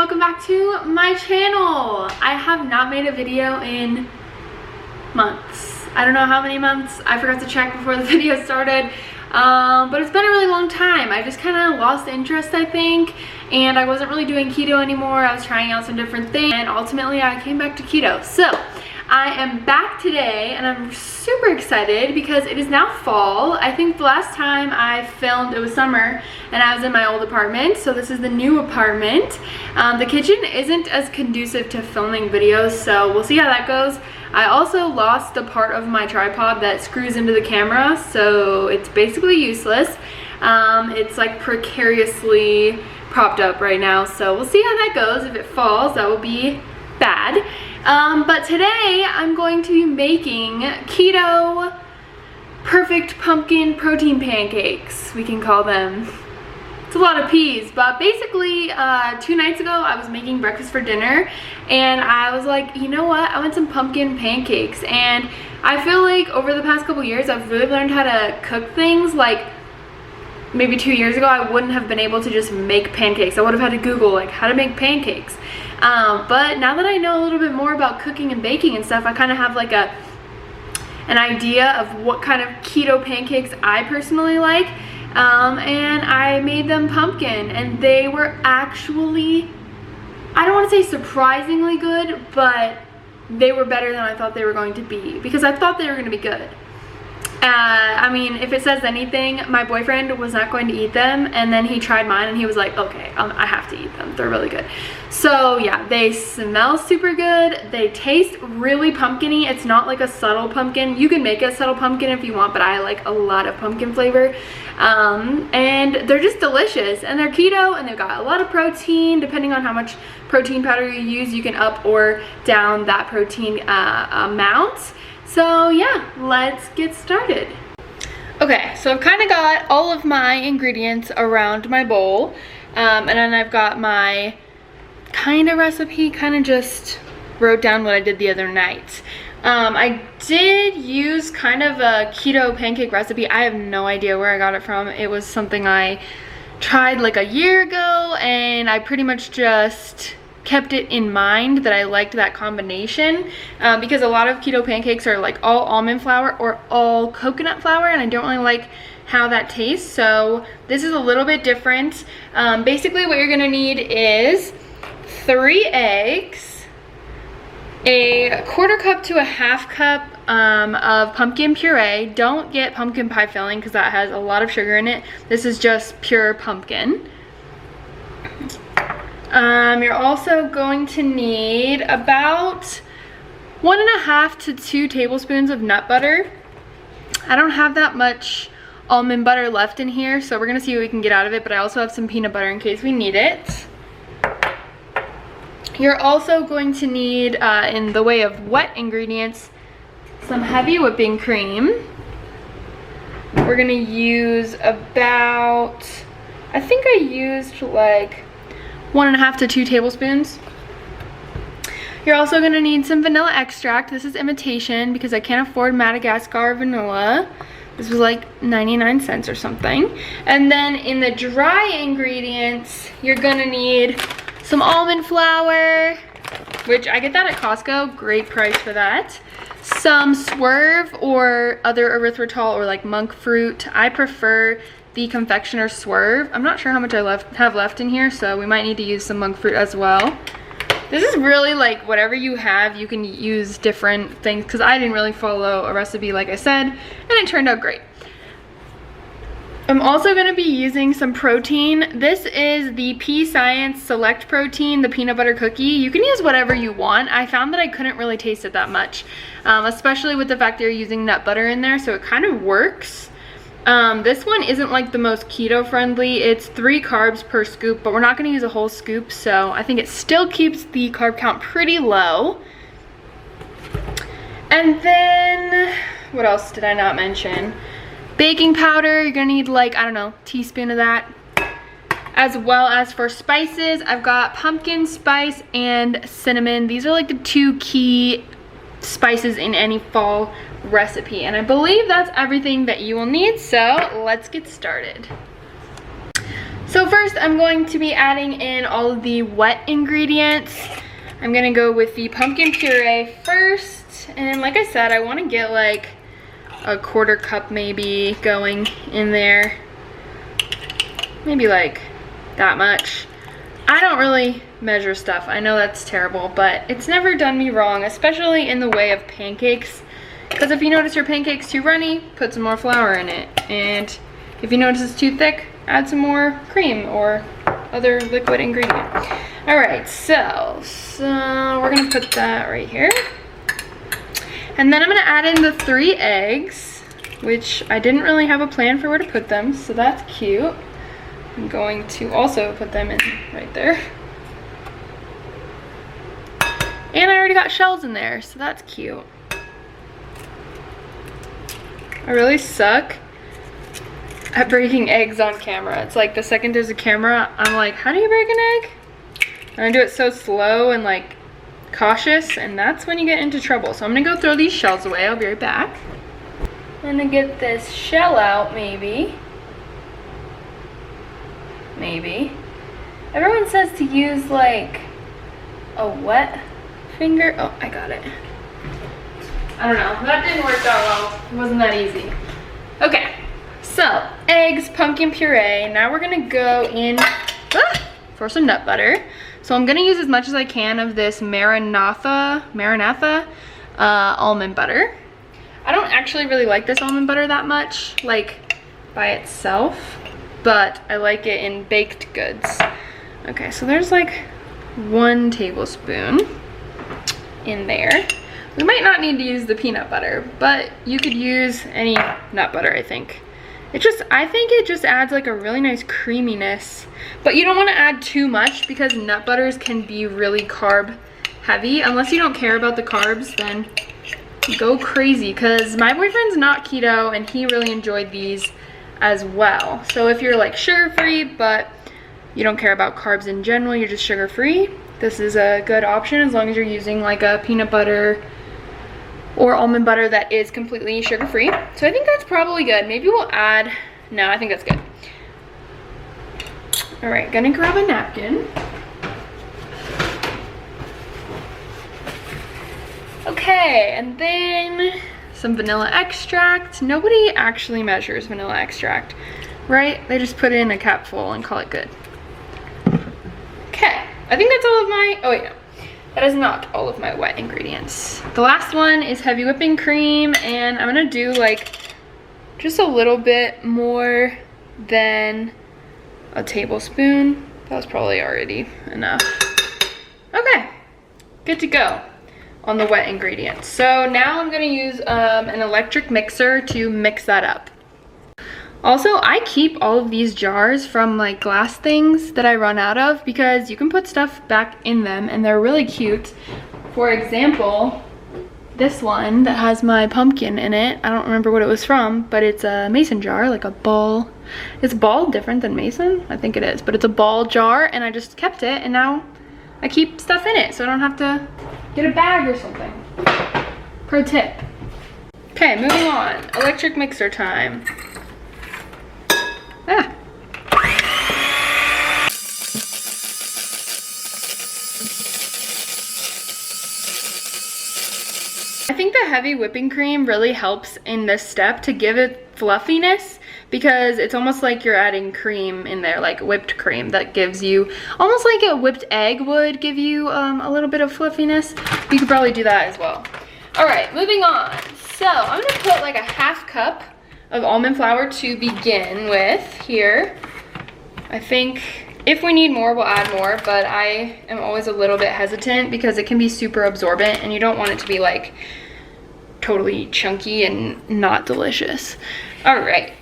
welcome back to my channel. I have not made a video in months. I don't know how many months. I forgot to check before the video started. But it's been a really long time. I just kind of lost interest, I think, and I wasn't really doing keto anymore. I was trying out some different things, and ultimately I came back to keto. So I am back today, and I'm super excited because it is now fall. I think the last time I filmed, it was summer, and I was in my old apartment, so this is the new apartment. The kitchen isn't as conducive to filming videos, so we'll see how that goes. I also lost the part of my tripod that screws into the camera, so it's basically useless. It's like precariously propped up right now, so we'll see how that goes. If it falls, that will be bad. But today I'm going to be making keto perfect pumpkin protein pancakes, we can call them. It's a lot of peas, but basically 2 nights ago I was making breakfast for dinner and I was like, you know what, I want some pumpkin pancakes. And I feel like over the past couple years I've really learned how to cook things. Like maybe 2 years ago I wouldn't have been able to just make pancakes. I would have had to Google like how to make pancakes. But now that I know a little bit more about cooking and baking and stuff, I kind of have like an idea of what kind of keto pancakes I personally like. And I made them pumpkin, and they were actually, I don't want to say surprisingly good, but they were better than I thought they were going to be, because I thought they were going to be good. I mean, if it says anything, my boyfriend was not going to eat them, and then he tried mine and he was like, okay, I have to eat them. They're really good. So yeah, they smell super good. They taste really pumpkin-y. It's not like a subtle pumpkin. You can make a subtle pumpkin if you want, but I like a lot of pumpkin flavor. And they're just delicious, and they're keto, and they've got a lot of protein. Depending on how much protein powder you use, you can up or down that protein amount. So yeah, let's get started. Okay, so I've kind of got all of my ingredients around my bowl, and then I've got my kind of recipe, kind of just wrote down what I did the other night. I did use kind of a keto pancake recipe. I have no idea where I got it from. It was something I tried like a year ago, and I pretty much just kept it in mind that I liked that combination, because a lot of keto pancakes are like all almond flour or all coconut flour, and I don't really like how that tastes, so this is a little bit different. Basically what you're gonna need is 3 eggs, a 1/4 cup to a 1/2 cup of pumpkin puree. Don't get pumpkin pie filling because that has a lot of sugar in it. This is just pure pumpkin. You're also going to need about 1.5 to 2 tablespoons of nut butter. I don't have that much almond butter left in here, so we're gonna see what we can get out of it, but I also have some peanut butter in case we need it. You're also going to need, in the way of wet ingredients, some heavy whipping cream. We're gonna use about, I think I used like 1.5 to 2 tablespoons. You're also gonna need some vanilla extract. This is imitation because I can't afford Madagascar vanilla. This was like 99 cents or something. And then in the dry ingredients, you're gonna need some almond flour, which I get that at Costco, great price for that. Some Swerve or other erythritol or like monk fruit. I prefer the confectioner Swerve. I'm not sure how much I have left in here, so we might need to use some monk fruit as well. This is really like whatever you have, you can use different things, because I didn't really follow a recipe like I said, and it turned out great. I'm also going to be using some protein. This is the Pea Science Select Protein, the peanut butter cookie. You can use whatever you want. I found that I couldn't really taste it that much, especially with the fact that you're using nut butter in there, so it kind of works. This one isn't like the most keto friendly. It's 3 carbs per scoop, but we're not going to use a whole scoop, so I think it still keeps the carb count pretty low. And then what else did I not mention? Baking powder. You're gonna need like, I don't know, teaspoon of that. As well as for spices, I've got pumpkin spice and cinnamon. These are like the 2 key spices in any fall recipe, and I believe that's everything that you will need, so let's get started. So first I'm going to be adding in all of the wet ingredients. I'm gonna go with the pumpkin puree first. And like I said, I wanna get like a 1/4 cup maybe going in there. Maybe like that much. I don't really measure stuff. I know that's terrible, but it's never done me wrong, especially in the way of pancakes. Because if you notice your pancake's too runny, put some more flour in it. And if you notice it's too thick, add some more cream or other liquid ingredient. All right, so we're gonna put that right here. And then I'm gonna add in the 3 eggs, which I didn't really have a plan for where to put them, so that's cute. I'm going to also put them in right there. And I already got shells in there, so that's cute. I really suck at breaking eggs on camera. It's like the second there's a camera, I'm like, how do you break an egg? And I do it so slow and like cautious, and that's when you get into trouble. So I'm gonna go throw these shells away. I'll be right back. I'm gonna get this shell out, maybe. Maybe. Everyone says to use like a wet finger. Oh, I got it. I don't know. That didn't work that well. It wasn't that easy. Okay. So, eggs, pumpkin puree. Now we're gonna go in for some nut butter. So I'm gonna use as much as I can of this Maranatha almond butter. I don't actually really like this almond butter that much, like by itself, but I like it in baked goods. Okay, so there's like 1 tablespoon in there. We might not need to use the peanut butter, but you could use any nut butter, I think. I think it just adds like a really nice creaminess, but you don't want to add too much because nut butters can be really carb heavy. Unless you don't care about the carbs, then go crazy, because my boyfriend's not keto and he really enjoyed these as well. So if you're like sugar-free, but you don't care about carbs in general, you're just sugar-free, this is a good option as long as you're using like a peanut butter or almond butter that is completely sugar-free. So I think that's probably good. Maybe we'll add, no, I think that's good. All right, gonna grab a napkin. Okay, and then some vanilla extract. Nobody actually measures vanilla extract, right? They just put it in a capful and call it good. Okay, I think that's all of my, oh wait, no. That is not all of my wet ingredients. The last one is heavy whipping cream, and I'm gonna do like just a little bit more than a tablespoon. That was probably already enough. Okay, good to go on the wet ingredients. So now I'm gonna use an electric mixer to mix that up. Also, I keep all of these jars from like glass things that I run out of because you can put stuff back in them and they're really cute. For example, this one that has my pumpkin in it, I don't remember what it was from, but it's a mason jar, like a ball. Is ball different than mason? I think it is, but it's a ball jar, and I just kept it, and now I keep stuff in it so I don't have to get a bag or something. Pro tip. Okay, moving on. Electric mixer time. Ah. I think the heavy whipping cream really helps in this step to give it fluffiness, because it's almost like you're adding cream in there, like whipped cream that gives you, almost like a whipped egg would give you a little bit of fluffiness. You could probably do that as well. All right, moving on. So I'm gonna put like a 1/2 cup of almond flour to begin with here. I think if we need more, we'll add more, but I am always a little bit hesitant because it can be super absorbent and you don't want it to be like totally chunky and not delicious. All right,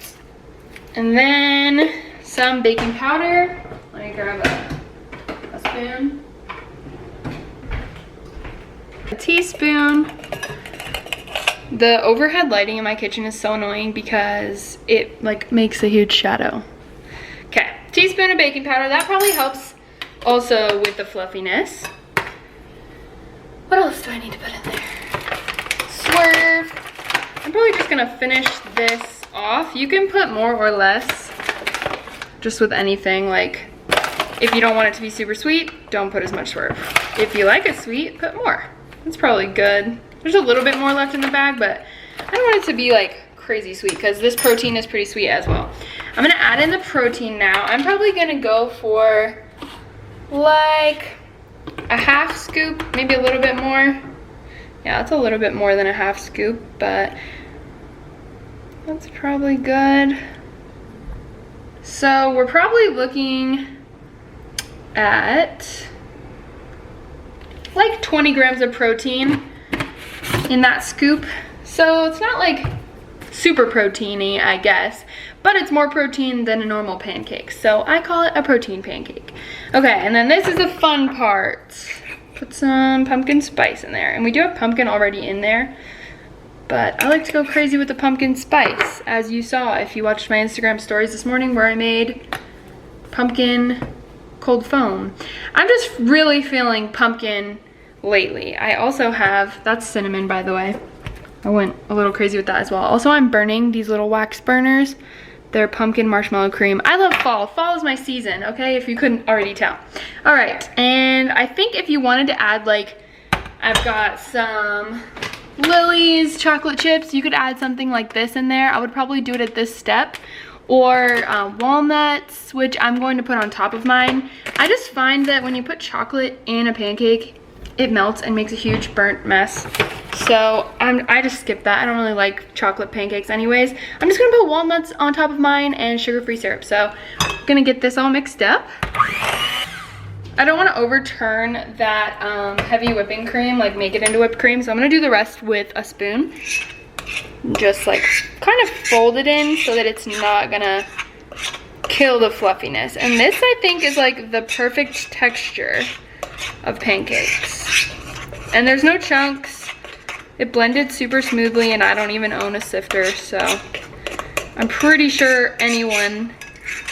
and then some baking powder. Let me grab a spoon. A teaspoon. The overhead lighting in my kitchen is so annoying because it like makes a huge shadow. Okay, teaspoon of baking powder. That probably helps also with the fluffiness. What else do I need to put in there? Swerve. I'm probably just gonna finish this off. You can put more or less. just with anything. Like, if you don't want it to be super sweet, don't put as much swerve. If you like it sweet, put more. That's probably good. There's a little bit more left in the bag, but I don't want it to be like crazy sweet because this protein is pretty sweet as well. I'm gonna add in the protein now. I'm probably gonna go for like a half scoop, maybe a little bit more. Yeah, that's a little bit more than a half scoop, but that's probably good. So we're probably looking at like 20 grams of protein in that scoop. So it's not like super proteiny, I guess, but it's more protein than a normal pancake. So I call it a protein pancake. Okay, and then this is the fun part. Put some pumpkin spice in there. And we do have pumpkin already in there, but I like to go crazy with the pumpkin spice, as you saw if you watched my Instagram stories this morning where I made pumpkin cold foam. I'm just really feeling pumpkin lately. I also have, that's cinnamon by the way. I went a little crazy with that as well. Also, I'm burning these little wax burners. They're pumpkin marshmallow cream. I love fall. Fall is my season, okay? If you couldn't already tell. All right, and I think if you wanted to add like, I've got some Lily's chocolate chips. You could add something like this in there. I would probably do it at this step. Or walnuts, which I'm going to put on top of mine. I just find that when you put chocolate in a pancake, it melts and makes a huge burnt mess. So I just skip that. I don't really like chocolate pancakes anyways. I'm just gonna put walnuts on top of mine and sugar-free syrup. So I'm gonna get this all mixed up. I don't wanna overturn that heavy whipping cream, like make it into whipped cream. So I'm gonna do the rest with a spoon. Just like kind of fold it in so that it's not gonna kill the fluffiness. And this I think is like the perfect texture of pancakes. And there's no chunks. It blended super smoothly and I don't even own a sifter, so I'm pretty sure anyone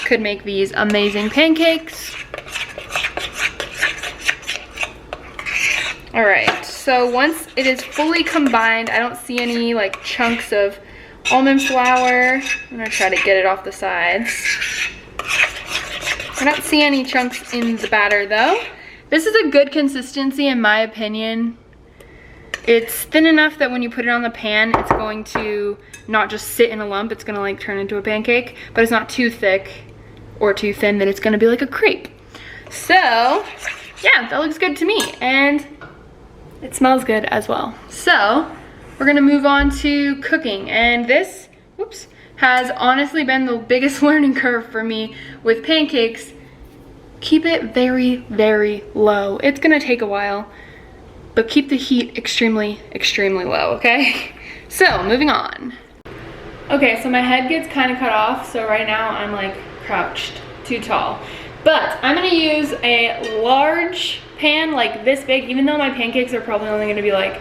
could make these amazing pancakes. All right, so once it is fully combined, I don't see any like chunks of almond flour. I'm gonna try to get it off the sides. I don't see any chunks in the batter though. This is a good consistency in my opinion. It's thin enough that when you put it on the pan, it's going to not just sit in a lump, it's gonna like turn into a pancake, but it's not too thick or too thin that it's gonna be like a crepe. So yeah, that looks good to me and it smells good as well. So we're gonna move on to cooking, and this, whoops, has honestly been the biggest learning curve for me with pancakes. Keep it very, very low. It's gonna take a while, but keep the heat extremely, extremely low, okay? So moving on. Okay, so my head gets kind of cut off, so right now I'm like crouched, too tall. But I'm gonna use a large pan, like this big, even though my pancakes are probably only gonna be like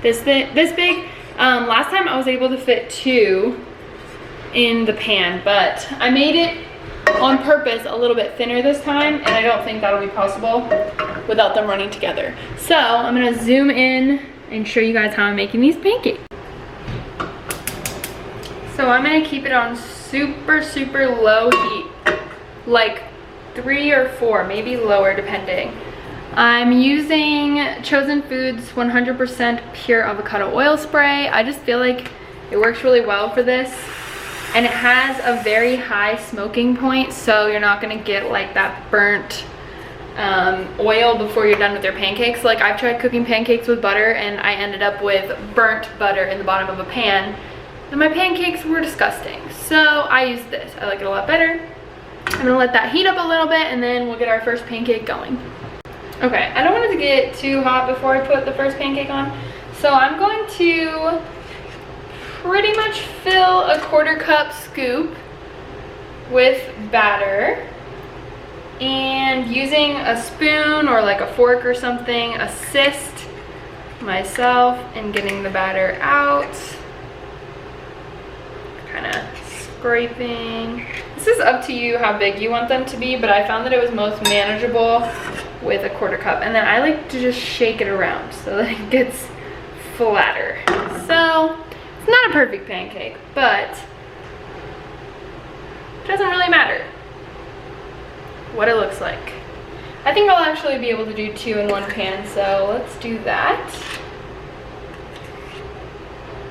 this big. Last time I was able to fit 2 in the pan, but I made it on purpose a little bit thinner this time, and I don't think that'll be possible without them running together. So I'm gonna zoom in and show you guys how I'm making these pancakes. So I'm gonna keep it on super, super low heat, like 3 or 4, maybe lower depending. I'm using Chosen Foods 100% pure avocado oil spray. I just feel like it works really well for this. And it has a very high smoking point, so you're not gonna get like that burnt oil before you're done with your pancakes. Like I've tried cooking pancakes with butter and I ended up with burnt butter in the bottom of a pan and my pancakes were disgusting. So I use this, I like it a lot better. I'm gonna let that heat up a little bit and then we'll get our first pancake going. Okay, I don't want it to get too hot before I put the first pancake on. So I'm going to pretty much fill a 1/4 cup scoop with batter and using a spoon or like a fork or something, assist myself in getting the batter out. Kind of scraping. This is up to you how big you want them to be, but I found that it was most manageable with a 1/4 cup. And then I like to just shake it around so that it gets flatter. So it's not a perfect pancake, but it doesn't really matter. what it looks like. I think I'll actually be able to do 2 in one pan, so let's do that.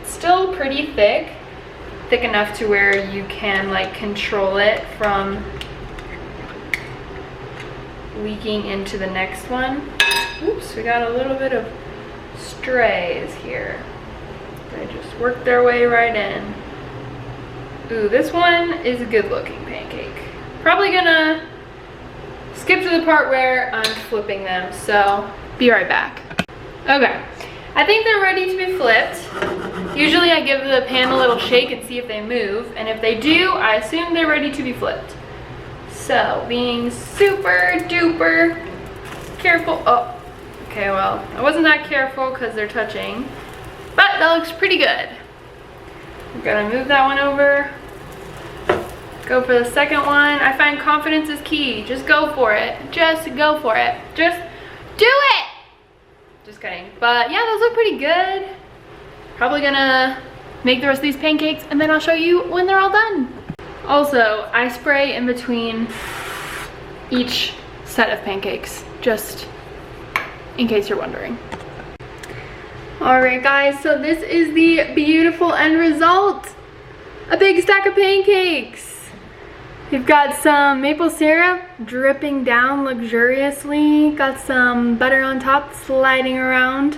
Still pretty thick enough to where you can like control it from leaking into the next one. Oops, we got a little bit of strays here. They just work their way right in. Ooh, this one is a good looking pancake. Probably gonna skip to the part where I'm flipping them, so be right back. Okay, I think they're ready to be flipped. Usually I give the pan a little shake and see if they move, and if they do, I assume they're ready to be flipped. So, being super duper careful. Oh, okay, well, I wasn't that careful because they're touching, but that looks pretty good. I'm gonna move that one over. Go for the second one. I find confidence is key. Just go for it. Just go for it. Just do it! Just kidding. But yeah, those look pretty good. Probably gonna make the rest of these pancakes and then I'll show you when they're all done. Also, I spray in between each set of pancakes, just in case you're wondering. Alright guys, so this is the beautiful end result. A big stack of pancakes. We've got some maple syrup dripping down luxuriously, got some butter on top sliding around,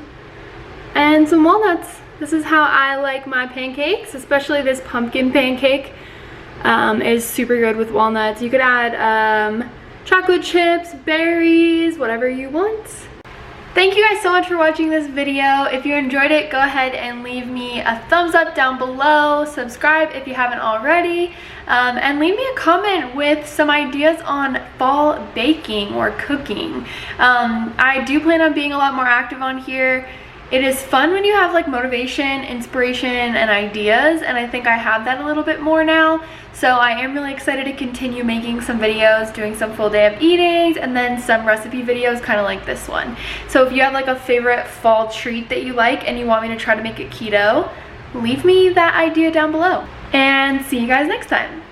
and some walnuts. This is how I like my pancakes, especially this pumpkin pancake is super good with walnuts. You could add chocolate chips, berries, whatever you want. Thank you guys so much for watching this video. If you enjoyed it, go ahead and leave me a thumbs up down below. Subscribe if you haven't already. And leave me a comment with some ideas on fall baking or cooking. I do plan on being a lot more active on here. It is fun when you have like motivation, inspiration, and ideas, and I think I have that a little bit more now. So I am really excited to continue making some videos, doing some full day of eatings, and then some recipe videos kind of like this one. So if you have like a favorite fall treat that you like and you want me to try to make it keto, leave me that idea down below. And see you guys next time.